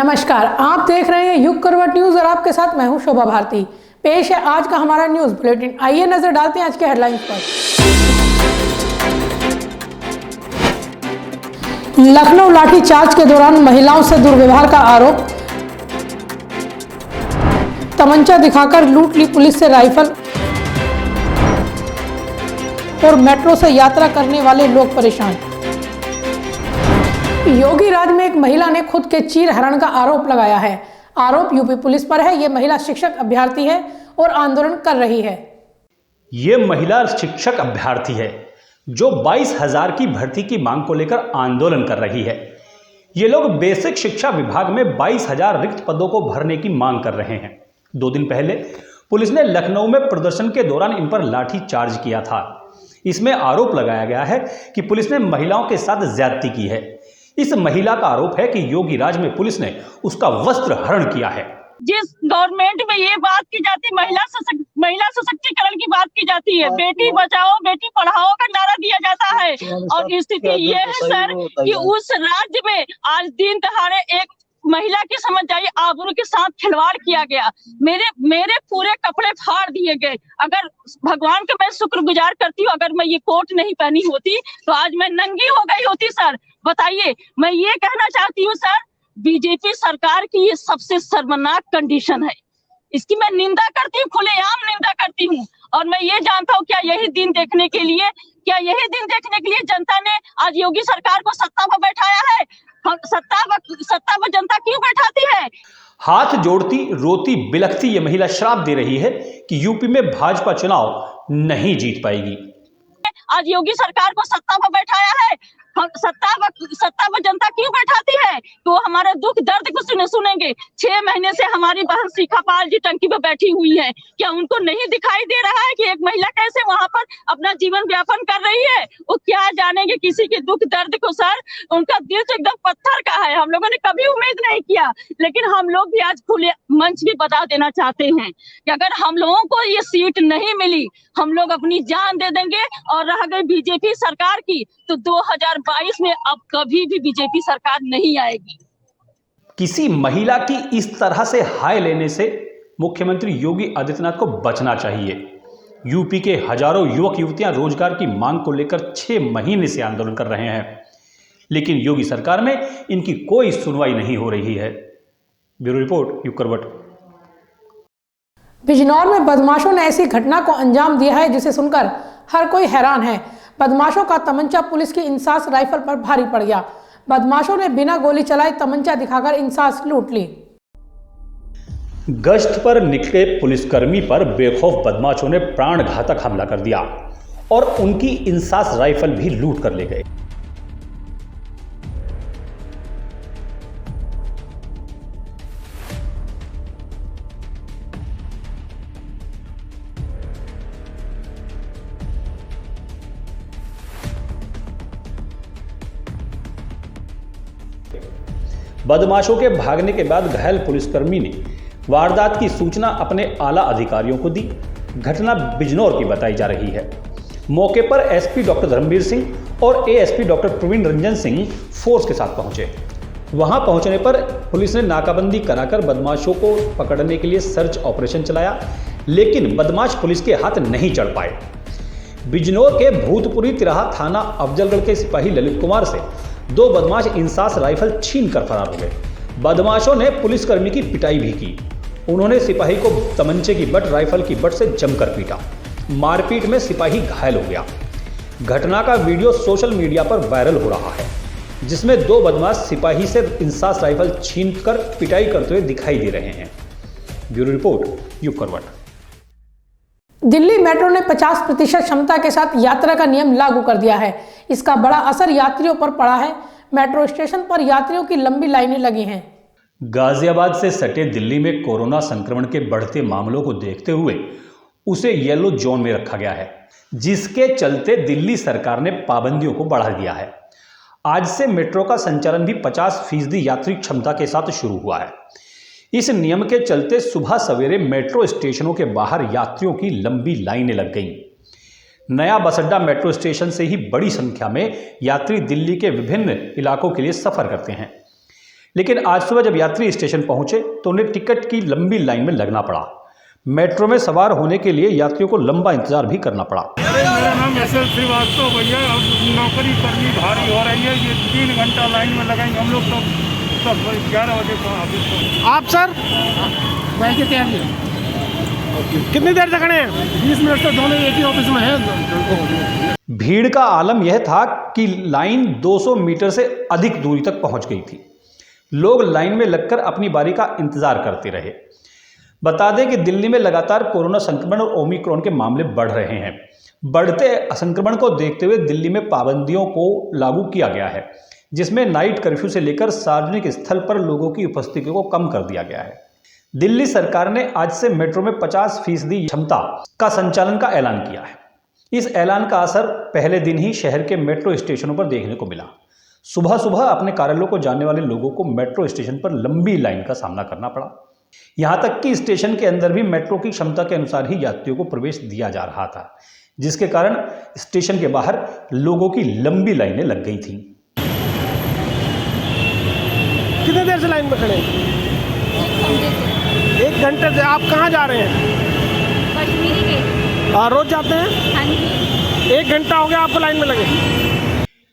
नमस्कार, आप देख रहे हैं युग करवट न्यूज और आपके साथ मैं हूं शोभा भारती। पेश है आज का हमारा न्यूज बुलेटिन। आइए नजर डालते हैं आज के हेडलाइंस पर। लखनऊ लाठीचार्ज के दौरान महिलाओं से दुर्व्यवहार का आरोप, तमंचा दिखाकर लूट ली पुलिस से राइफल और मेट्रो से यात्रा करने वाले लोग परेशान। योगी राज में एक महिला ने खुद के चीर हरण का आरोप लगाया है। आरोप यूपी पुलिस पर है। ये महिला शिक्षक अभ्यर्थी है और आंदोलन कर रही है। ये महिला शिक्षक अभ्यर्थी है जो 22,000 की भर्ती की मांग को लेकर आंदोलन कर रही है। ये लोग बेसिक शिक्षा विभाग में 22,000 रिक्त पदों को भरने की मांग कर रहे हैं। 2 दिन पहले पुलिस ने लखनऊ में प्रदर्शन के दौरान इन पर लाठी चार्ज किया था। इसमें आरोप लगाया गया है कि पुलिस ने महिलाओं के साथ ज्यादती की है। इस महिला का आरोप है कि योगी राज में पुलिस ने उसका वस्त्र हरण किया है। जिस गवर्नमेंट में ये बात की जाती, महिला सशक्तिकरण की बात की जाती है, बेटी बचाओ बेटी पढ़ाओ का नारा दिया जाता है, और स्थिति ये है सर कि उस राज्य में आज दिन दहाड़े एक महिला की समझ जाइए आबरू के साथ खिलवाड़ किया गया। मेरे पूरे कपड़े फाड़ दिए गए। अगर भगवान का मैं शुक्रगुजार करती हूँ, अगर मैं ये कोट नहीं पहनी होती तो आज मैं नंगी हो गई होती। सर बताइए, मैं ये कहना चाहती हूँ सर, बीजेपी सरकार की ये सबसे शर्मनाक कंडीशन है। इसकी मैं निंदा करती हूँ, खुलेआम निंदा करती हूँ। और मैं ये जानता हूँ क्या यही दिन देखने के लिए जनता ने आज योगी सरकार को सत्ता पर बैठाया है? सत्ता पर जनता क्यों बैठाती है? हाथ जोड़ती रोती बिलखती ये महिला श्राप दे रही है कि यूपी में भाजपा चुनाव नहीं जीत पाएगी। आज योगी सरकार को सत्ता पर बैठाया है, सत्ता पर जनता क्यों बैठाती है? तो हमारे दुख दर्द को सुनेंगे। 6 महीने से हमारी बहन शिखा पाल जी टंकी पर बैठी हुई है। क्या उनको नहीं दिखाई दे रहा है कि एक महिला कैसे वहां पर अपना जीवन व्यापन कर रही है? वो क्या जानेंगे किसी के दुख दर्द को? सर उनका दिल तो एकदम पत्थर का है। हम लोगों ने कभी उम्मीद नहीं किया, लेकिन हम लोग भी आज खुले मंच भी बता देना चाहते हैं कि अगर हम लोगों को ये सीट नहीं मिली, हम लोग अपनी जान दे देंगे। और रह गई बीजेपी सरकार की, तो 2022 में अब कभी भी बीजेपी सरकार नहीं आएगी। किसी महिला की इस तरह से हाय लेने से मुख्यमंत्री योगी आदित्यनाथ को बचना चाहिए। यूपी के हजारों युवक युवतियां रोजगार की मांग को लेकर 6 महीने से आंदोलन कर रहे हैं, लेकिन योगी सरकार में इनकी कोई सुनवाई नहीं हो रही है। ब्यूरो रिपोर्ट, युग करवट। बिजनौर में बदमाशों ने ऐसी घटना को अंजाम दिया है जिसे सुनकर हर कोई हैरान है। बदमाशों का तमंचा पुलिस की इंसास राइफल पर भारी पड़ गया। बदमाशों ने बिना गोली चलाए तमंचा दिखाकर इंसास लूट ली। गश्त पर निकले पुलिसकर्मी पर बेखौफ बदमाशों ने प्राणघातक हमला कर दिया और उनकी इंसास राइफल भी लूट कर ले गए। बदमाशों के भागने के बाद घायल पुलिसकर्मी ने वारदात की सूचना अपने आला अधिकारियों को दी। घटना बिजनौर की बताई जा रही है। मौके पर एसपी डॉक्टर धर्मवीर सिंह और ASP doctor Praveen Ranjan Singh force के साथ पहुंचे। वहां पहुंचने पर पुलिस ने नाकाबंदी कराकर बदमाशों को पकड़ने के लिए सर्च ऑपरेशन चलाया, लेकिन बदमाश पुलिस के हाथ नहीं चढ़ पाए। बिजनौर के भूतपुरी तिराहा थाना अफजलगढ़ के सिपाही ललित कुमार से 2 बदमाश इंसास राइफल छीन कर फरार हो गए। बदमाशों ने पुलिसकर्मी की पिटाई भी की। उन्होंने सिपाही को तमंचे की बट राइफल की बट से जमकर पीटा। मारपीट में सिपाही घायल हो गया। घटना का वीडियो सोशल मीडिया पर वायरल हो रहा है, जिसमें 2 बदमाश सिपाही से इंसास राइफल छीनकर पिटाई करते हुए दिखाई दे रहे हैं। ब्यूरो रिपोर्ट, युग करवट। दिल्ली मेट्रो ने 50% क्षमता के साथ यात्रा का नियम लागू कर दिया है। इसका बड़ा असर यात्रियों पर पड़ा है। मेट्रो स्टेशन पर यात्रियों की लंबी लाइनें लगी हैं। गाजियाबाद से सटे दिल्ली में कोरोना संक्रमण के बढ़ते मामलों को देखते हुए उसे येलो जोन में रखा गया है, जिसके चलते दिल्ली सरकार ने पाबंदियों को बढ़ा दिया है। आज से मेट्रो का संचालन भी 50% यात्री क्षमता के साथ शुरू हुआ है। इस नियम के चलते सुबह सवेरे मेट्रो स्टेशनों के बाहर यात्रियों की लंबी लाइनें लग गईं। नया बस अड्डा मेट्रो स्टेशन से ही बड़ी संख्या में यात्री दिल्ली के विभिन्न इलाकों के लिए सफर करते हैं। लेकिन आज सुबह जब यात्री स्टेशन पहुंचे तो उन्हें टिकट की लंबी लाइन में लगना पड़ा। मेट्रो में सवार होने के लिए यात्रियों को लंबा इंतजार भी करना पड़ा। मेरा नाम एस.एल. श्रीवास्तव भैया, अब नौकरी करनी भारी हो रही है। ये 3 घंटा लाइन में लगाएंगे हम लोग तो सब 11 बजे को ऑफिस को। आप सर बैठ के कितनी देर से खड़े हैं? 20 मिनट से दोनों एक ही ऑफिस में है। भीड़ का आलम यह था कि लाइन 200 मीटर से अधिक दूरी तक पहुंच गई थी। लोग लाइन में लगकर अपनी बारी का इंतजार करते रहे। बता दें कि दिल्ली में लगातार कोरोना संक्रमण और ओमिक्रॉन के मामले बढ़ रहे हैं। बढ़ते संक्रमण को देखते हुए दिल्ली में पाबंदियों को लागू किया गया है, जिसमें नाइट कर्फ्यू से लेकर सार्वजनिक स्थल पर लोगों की उपस्थिति को कम कर दिया गया है। दिल्ली सरकार ने आज से मेट्रो में 50% क्षमता का संचालन का ऐलान किया है। इस ऐलान का असर पहले दिन ही शहर के मेट्रो स्टेशनों पर देखने को मिला। सुबह सुबह अपने कार्यालयों को जाने वाले लोगों को मेट्रो स्टेशन पर लंबी लाइन का सामना करना पड़ा। यहां तक कि स्टेशन के अंदर भी मेट्रो की क्षमता के अनुसार ही यात्रियों को प्रवेश दिया जा रहा था, जिसके कारण स्टेशन के बाहर लोगों की लंबी लाइनें लग गई थीं। कितने देर से लाइन में खड़े हैं? 1 घंटे से। आप कहाँ जा रहे हैं? कश्मीरी गेट। रोज जाते हैं? हाँ जी। 1 घंटा हो गया आपको लाइन में लगे।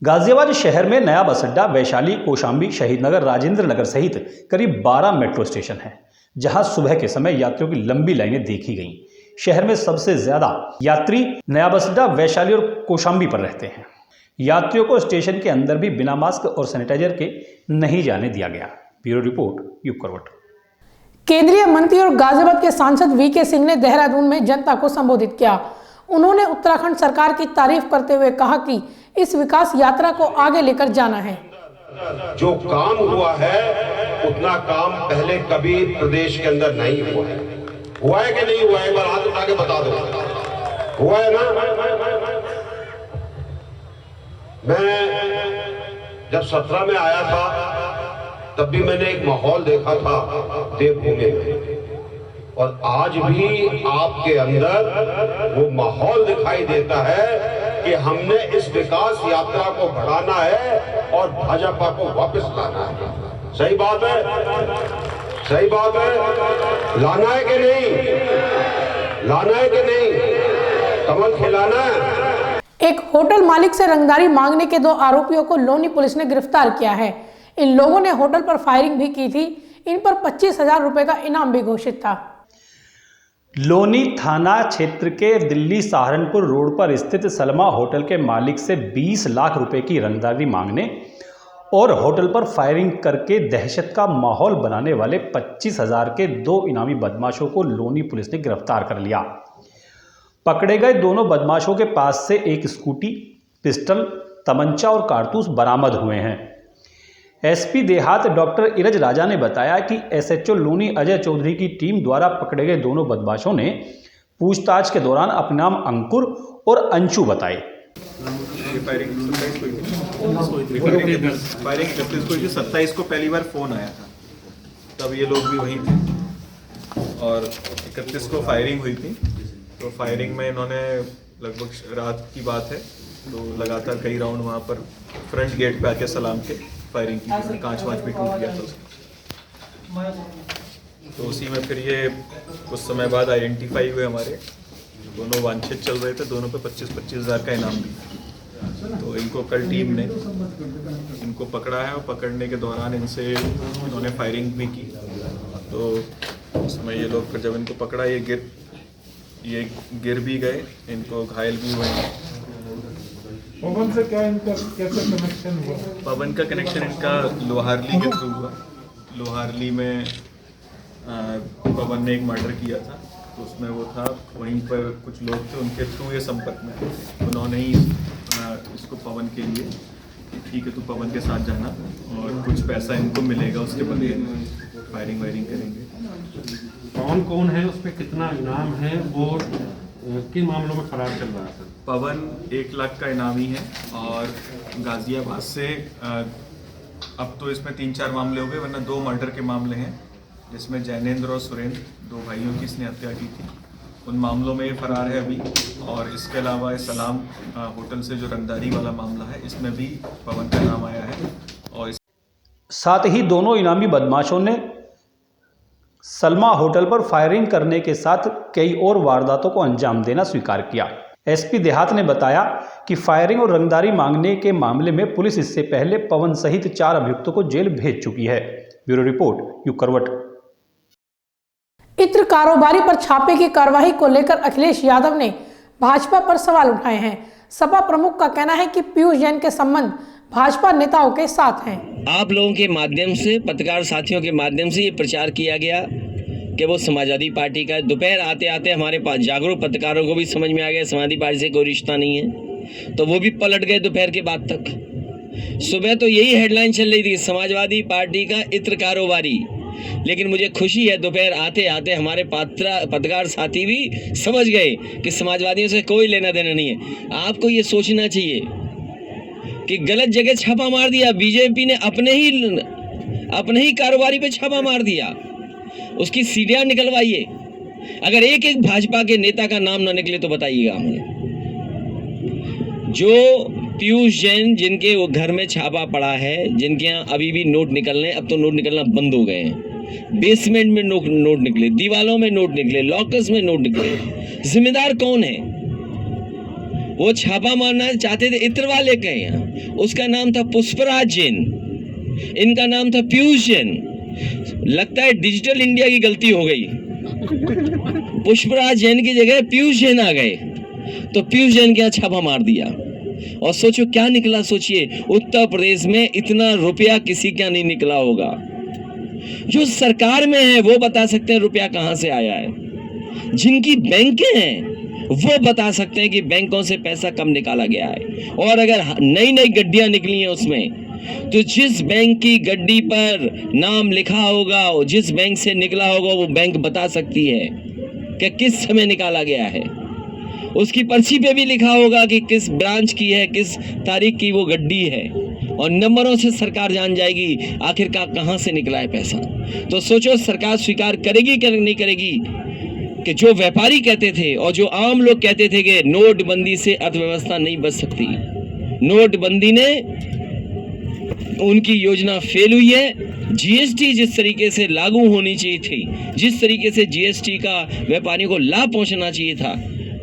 गाजियाबाद शहर में नया बस अड्डा, वैशाली, कौशाम्बी, शहीद नगर, राजेंद्र नगर सहित करीब 12 मेट्रो स्टेशन हैं, जहां सुबह के समय यात्रियों की लंबी लाइनें देखी गईं। शहर में सबसे ज्यादा यात्री नया बस अड्डा, वैशाली और कौशाम्बी पर रहते हैं। यात्रियों को स्टेशन के अंदर भी बिना मास्क और सैनिटाइजर के नहीं जाने दिया गया। ब्यूरो रिपोर्ट, युग करवट। केंद्रीय मंत्री और गाजियाबाद के सांसद वीके सिंह ने देहरादून में जनता को संबोधित किया। उन्होंने उत्तराखंड सरकार की तारीफ करते हुए कहा कि इस विकास यात्रा को आगे लेकर जाना है। जो काम हुआ है उतना काम पहले कभी प्रदेश के अंदर नहीं हुआ है। हुआ है कि नहीं हुआ है? एक बार हाथ उठा के बता दो। हुआ है ना? मैं जब 17 में आया था तब भी मैंने एक माहौल देखा था देवभूमि में, और आज भी आपके अंदर वो माहौल दिखाई देता है कि हमने इस विकास यात्रा को बढ़ाना है और भाजपा को वापस लाना है। सही बात है? सही बात है? लाना है कि नहीं? लाना है कि नहीं? कमल खिलाना है। एक होटल मालिक से रंगदारी मांगने के 2 आरोपियों को लोनी पुलिस ने गिरफ्तार किया है। इन लोगों ने होटल पर फायरिंग भी की थी। इन पर 25,000 रुपए का इनाम भी घोषित था। लोनी थाना क्षेत्र के दिल्ली सहारनपुर रोड पर स्थित सलमा होटल के मालिक से 20 लाख रुपए की रंगदारी मांगने और होटल पर फायरिंग करके दहशत का माहौल बनाने वाले 25,000 के 2 इनामी बदमाशों को लोनी पुलिस ने गिरफ्तार कर लिया। पकड़े गए दोनों बदमाशों के पास से एक स्कूटी, पिस्टल, तमंचा और कारतूस बरामद हुए हैं। एसपी देहात डॉक्टर इरज राजा ने बताया कि एसएचओ लोनी अजय चौधरी की टीम द्वारा पकड़े गए दोनों बदमाशों ने पूछताछ के दौरान अपने नाम अंकुर और अंशु बताए। फायरिंग 31 को 27 को पहली बार फोन आया था, तब ये लोग भी वहीं थे और 31 को फायरिंग हुई थी। तो फायरिंग में इन्होंने लगभग रात की बात है तो लगातार कई राउंड वहाँ पर फ्रंट गेट पे आके सलाम के फायरिंग की, कांच वाँच भी टूट गया था उसका। तो उसी में फिर ये कुछ समय बाद आइडेंटिफाई हुए हमारे, दोनों वांछित चल रहे थे, दोनों पे 25-25 हज़ार का इनाम भी। तो इनको कल टीम ने इनको पकड़ा है और पकड़ने के दौरान इन्होंने फायरिंग भी की। तो उस समय ये लोग फिर जब इनको पकड़ा ये गिर भी गए, इनको घायल भी हुए हैं। पवन से क्या इनका कैसे कनेक्शन हुआ? पवन का कनेक्शन इनका लोहारली के थ्रू हुआ। लोहारली में पवन ने एक मर्डर किया था, तो उसमें वो था, वहीं पर कुछ लोग थे, उनके थ्रू ये संपर्क में थे। उन्होंने ही इसको पवन के लिए, ठीक है तू पवन के साथ जाना और कुछ पैसा इनको मिलेगा, उसके बदले फायरिंग वायरिंग करेंगे। पवन कौन है, उस पर कितना इनाम है और किन मामलों में फरार चल रहा है? पवन 1 लाख का इनामी है और गाजियाबाद से अब तो इसमें 3-4 मामले हो गए, वरना 2 मर्डर के मामले हैं, जिसमें जैनेंद्र और सुरेंद्र 2 भाइयों की इसने हत्या की थी। उन मामलों में ये फरार है अभी। और इसके अलावा सलाम होटल से जो रंगदारी वाला मामला है, इसमें भी पवन का नाम आया है। और साथ ही दोनों इनामी बदमाशों ने सलमा होटल पर फायरिंग करने के साथ कई और वारदातों को अंजाम देना स्वीकार किया। एसपी देहात ने बताया कि फायरिंग और रंगदारी मांगने के मामले में पुलिस इससे पहले पवन सहित 4 अभियुक्तों को जेल भेज चुकी है। ब्यूरो रिपोर्ट यू करवट। इत्र कारोबारी पर छापे की कार्रवाई को लेकर अखिलेश यादव ने भाजपा पर सवाल उठाए हैं। सपा प्रमुख का कहना है कि पीयूष जैन के संबंध भाजपा नेताओं के साथ हैं। आप लोगों के माध्यम से, पत्रकार साथियों के माध्यम से ये प्रचार किया गया कि वो समाजवादी पार्टी का, दोपहर आते आते हमारे पास जागरूक पत्रकारों को भी समझ में आ गया समाजवादी पार्टी से कोई रिश्ता नहीं है, तो वो भी पलट गए दोपहर के बाद तक। सुबह तो यही हेडलाइन चल रही थी, समाजवादी पार्टी का इत्र कारोबारी, लेकिन मुझे खुशी है दोपहर आते आते हमारे पत्रकार साथी भी समझ गए कि समाजवादियों से कोई लेना देना नहीं है। आपको ये सोचना चाहिए कि गलत जगह छापा मार दिया, बीजेपी ने अपने ही कारोबारी पे छापा मार दिया, उसकी सीढ़ियां निकलवाइए। अगर एक एक भाजपा के नेता का नाम ना निकले तो बताइएगा हमें। जो पीयूष जैन जिनके वो घर में छापा पड़ा है, जिनके यहाँ अभी भी नोट निकलने, अब तो नोट निकलना बंद हो गए हैं, बेसमेंट में नोट निकले, दीवालों में नोट निकले, लॉकर्स में नोट निकले, जिम्मेदार कौन है? वो छापा मारना चाहते थे इत्र वाले के यहाँ, उसका नाम था पुष्पराज जैन, इनका नाम था पीयूष जैन। लगता है डिजिटल इंडिया की गलती हो गई, पुष्पराज जैन की जगह पीयूष जैन आ गए, तो पीयूष जैन के यहाँ छापा मार दिया। और सोचो क्या निकला, सोचिए उत्तर प्रदेश में इतना रुपया किसी का नहीं निकला होगा। जो सरकार में है वो बता सकते हैं रुपया कहां से आया है, जिनकी बैंकें हैं वो बता सकते हैं कि बैंकों से पैसा कब निकाला गया है। और अगर नई नई गड्डियां निकली हैं उसमें, तो जिस बैंक की गड्डी पर नाम लिखा होगा, जिस बैंक से निकला होगा, वो बैंक बता सकती है कि किस समय निकाला गया है। उसकी पर्ची पे भी लिखा होगा कि किस ब्रांच की है, किस तारीख की वो गड्डी है, और नंबरों से सरकार जान जाएगी आखिरकार कहां से निकला है पैसा। तो सोचो सरकार स्वीकार करेगी कि नहीं करेगी कि जो व्यापारी कहते थे और जो आम लोग कहते थे कि नोटबंदी से अर्थव्यवस्था नहीं बच सकती, नोटबंदी ने उनकी योजना फेल हुई है। जीएसटी जिस तरीके से लागू होनी चाहिए थी, जिस तरीके से जीएसटी का व्यापारियों को लाभ पहुंचना चाहिए था,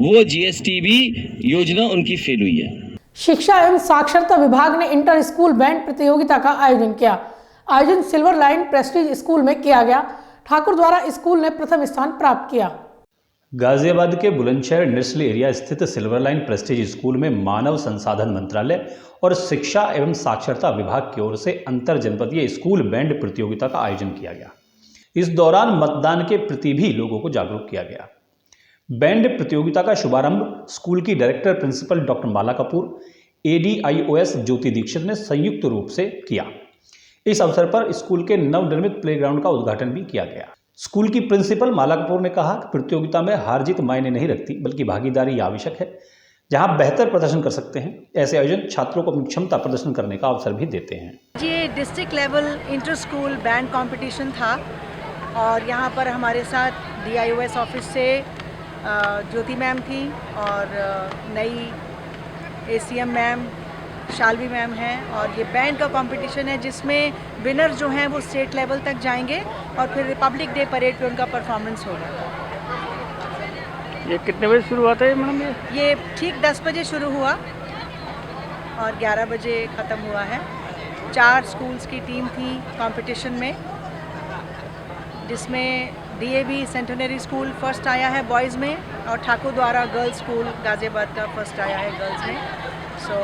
वो जीएसटी भी योजना उनकी फेल हुई है। शिक्षा एवं साक्षरता विभाग ने इंटर स्कूल बैंड प्रतियोगिता का आयोजन किया। आयोजन सिल्वर लाइन प्रेस्टीज स्कूल में किया गया। ठाकुर द्वारा स्कूल ने प्रथम स्थान प्राप्त किया। गाजियाबाद के बुलंदशहर इंडस्ट्रियल एरिया स्थित सिल्वर लाइन प्रेस्टीज स्कूल में मानव संसाधन मंत्रालय और शिक्षा एवं साक्षरता विभाग की ओर से अंतर जनपदीय स्कूल बैंड प्रतियोगिता का आयोजन किया गया। इस दौरान मतदान के प्रति भी लोगों को जागरूक किया गया। बैंड प्रतियोगिता का शुभारंभ स्कूल की डायरेक्टर प्रिंसिपल डॉक्टर माला कपूर, ADIOS ज्योति दीक्षित ने संयुक्त रूप से किया। इस अवसर पर स्कूल के नवनिर्मित प्लेग्राउंड का उद्घाटन भी किया गया। स्कूल की प्रिंसिपल माला कपूर ने कहा कि प्रतियोगिता में हार जीत मायने नहीं रखती, बल्कि भागीदारी आवश्यक है। जहां बेहतर प्रदर्शन कर सकते हैं, ऐसे आयोजन छात्रों को अपनी क्षमता प्रदर्शन करने का अवसर भी देते हैं। ये district level inter school band competition था और यहाँ पर हमारे साथ DIOS ऑफिस से ज्योति मैम थी और नई ACM मैम शालवी मैम हैं, और ये बैंड का कंपटीशन है जिसमें विनर जो हैं वो स्टेट लेवल तक जाएंगे और फिर रिपब्लिक डे परेड पे उनका परफॉर्मेंस होगा। ये कितने बजे शुरू होता है मैडम? ये ठीक 10 बजे शुरू हुआ और 11 बजे ख़त्म हुआ है। 4 स्कूल्स की टीम थी कंपटीशन में, जिसमें DAV सेंटेनरी स्कूल फर्स्ट आया है बॉयज़ में और ठाकुर द्वारा गर्ल्स स्कूल गाजियाबाद का फर्स्ट आया है गर्ल्स में। सो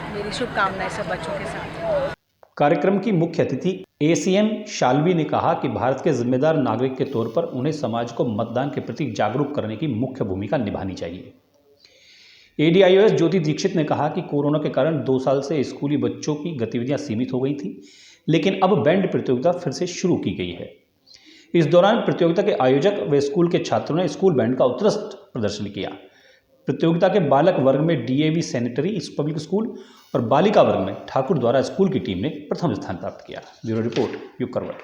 मेरी शुभकामनाएं सब बच्चों के साथ। कार्यक्रम की मुख्य अतिथि ACM शालवी ने कहा कि भारत के जिम्मेदार नागरिक के तौर पर उन्हें समाज को मतदान के प्रति जागरूक करने की मुख्य भूमिका निभानी चाहिए। ADIOS ज्योति दीक्षित ने कहा कि कोरोना के कारण 2 साल से स्कूली बच्चों की गतिविधियां सीमित हो गई थी, लेकिन अब बैंड प्रतियोगिता फिर से शुरू की गई है। इस दौरान प्रतियोगिता के आयोजक व स्कूल के छात्रों ने स्कूल बैंड का उत्कृष्ट प्रदर्शन किया। प्रतियोगिता के बालक वर्ग में DAV सैनिटरी पब्लिक स्कूल और बालिका वर्ग में ठाकुर द्वारा स्कूल की टीम ने प्रथम स्थान प्राप्त किया। ब्यूरो रिपोर्ट युग करवट।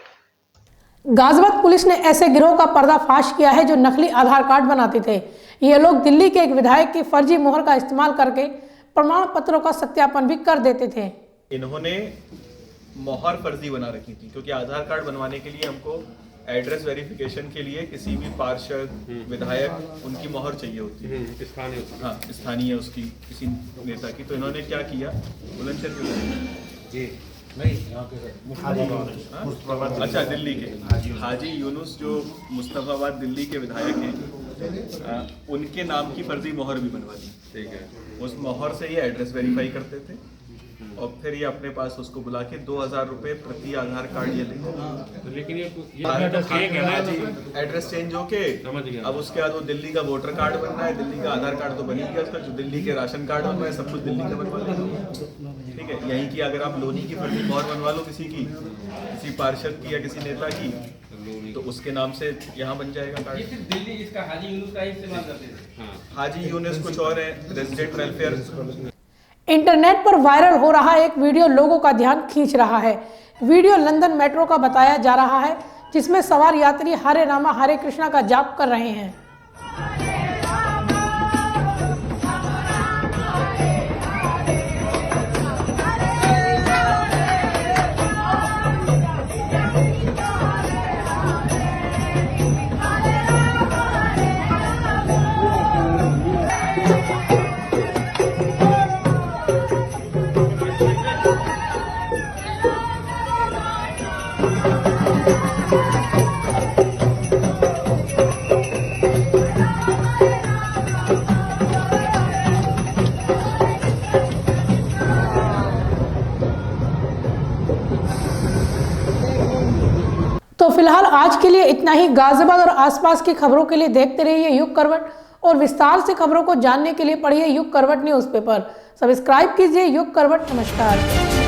गाजियाबाद पुलिस ने ऐसे गिरोह का पर्दाफाश किया है जो नकली आधार कार्ड बनाते थे। ये लोग दिल्ली के एक विधायक की फर्जी मोहर का इस्तेमाल करके प्रमाण पत्रों का सत्यापन भी कर देते थे। इन्होंने मोहर फर्जी बना रखी थी, क्योंकि आधार कार्ड बनवाने के लिए हमको एड्रेस वेरिफिकेशन के लिए किसी भी पार्षद विधायक उनकी मोहर चाहिए होती है, स्थानीय। हाँ, स्थानीय उसकी किसी नेता की। तो इन्होंने क्या किया, अच्छा, दिल्ली के हाजी यूनुस जो मुस्तफाबाद दिल्ली के विधायक हैं, उनके नाम की फर्जी मोहर भी बनवा दी। ठीक है, उस मोहर से ये एड्रेस वेरीफाई करते थे और फिर ये अपने पास उसको बुला के 2000 रुपए प्रति आधार कार्ड ये लेते। लेकिन ये एड्रेस चेंज होके अब उसके बाद वो दिल्ली का वोटर कार्ड बनना है, दिल्ली का आधार कार्ड तो बन ही गया उसका, जो दिल्ली के राशन कार्ड बनना है सब कुछ दिल्ली का बनवा लो। ठीक है, यहीं की अगर आप लोनी की फर्जी मोहर बनवा लो किसी की, किसी पार्षद की या किसी नेता की, तो उसके नाम से यहाँ बन जाएगा कार्ड। दिल्ली इसका हाजी यूनुस का इस्तेमाल करते थे। हाजी यूनुस कुछ और है, रेजिडेंट वेलफेयर। इंटरनेट पर वायरल हो रहा एक वीडियो लोगों का ध्यान खींच रहा है। वीडियो लंदन मेट्रो का बताया जा रहा है, जिसमें सवार यात्री हरे रामा हरे कृष्णा का जाप कर रहे हैं। तो फिलहाल आज के लिए इतना ही। गाजियाबाद और आसपास की खबरों के लिए देखते रहिए युग करवट और विस्तार से खबरों को जानने के लिए पढ़िए युग करवट न्यूज़पेपर। सब्सक्राइब कीजिए युग करवट। नमस्कार।